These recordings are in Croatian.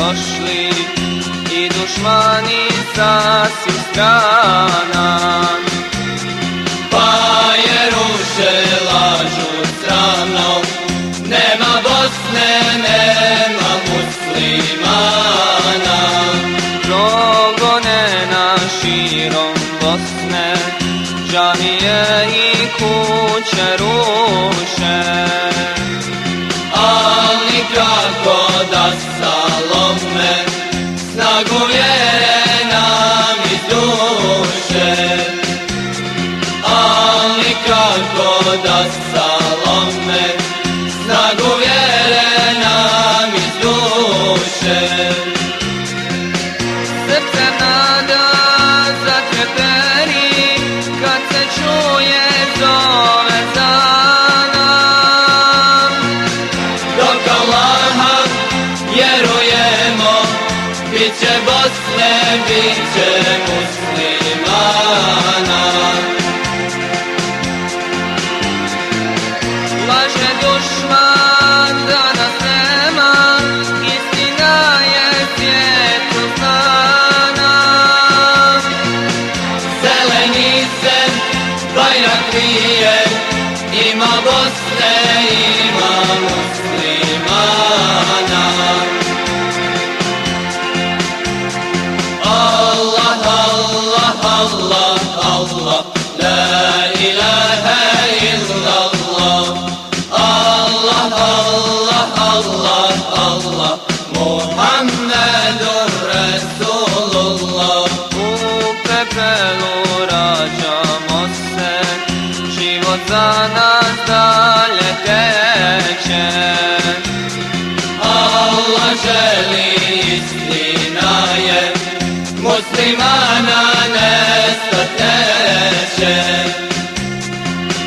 došli i dušmani sa svih strana. Pa je ruše lažu sramno, nema Bosne, nema muslimana. Progone na širom Bosne, džamije i kuće ruše. Ali kako da salome, snagu vjere nam izduše. Ali kako da salome, snagu vjere nam izduše. Srce nada zatreperi kad se čuje zove za nam. Dok Allaha vjerujemo, bit će Bosne, bit će muslimana. Laže dušman da nas nema, istina je svijetu znana. Zeleni se bajrak vije, ima Bosne, ima muslimana. Allah, Allah, Allah, Allah, la ilaha illallah. Allah, Allah, Allah, Allah, Muhammedun Rasulullah. U pepelu rađamo se, život za nas dalje teče. Allah želi, istina je, muslimana nestat neće.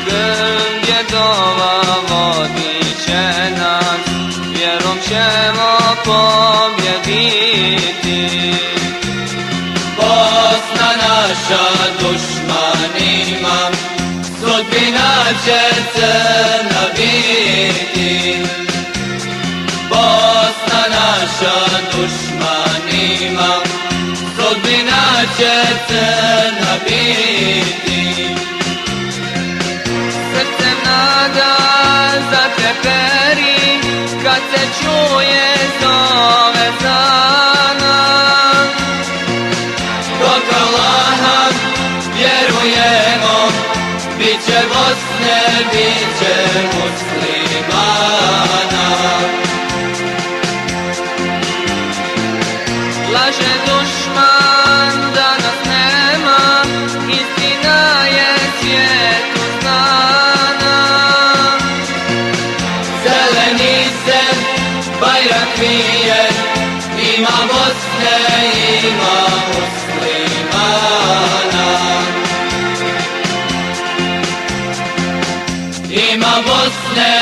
Krv djedova vodit će nas, vjerom ćemo pobjediti. Bosna naša dušmanima, sudbina će crna biti. Bosna naša dušmanima, sudbina će crna biti. Srcem nada zatreperi kad se čuje zove za nam. Dok Allaha vjerujemo, bit će Bosne, bit će muslimana. Laže dušman da nas nema, istina je svijetu znana. Zeleni se bajrak vije, ima Bosne, ima muslimana. Ima Bosne,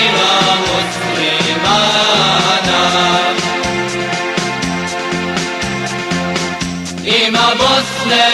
ima muslimana. Ima Bosne,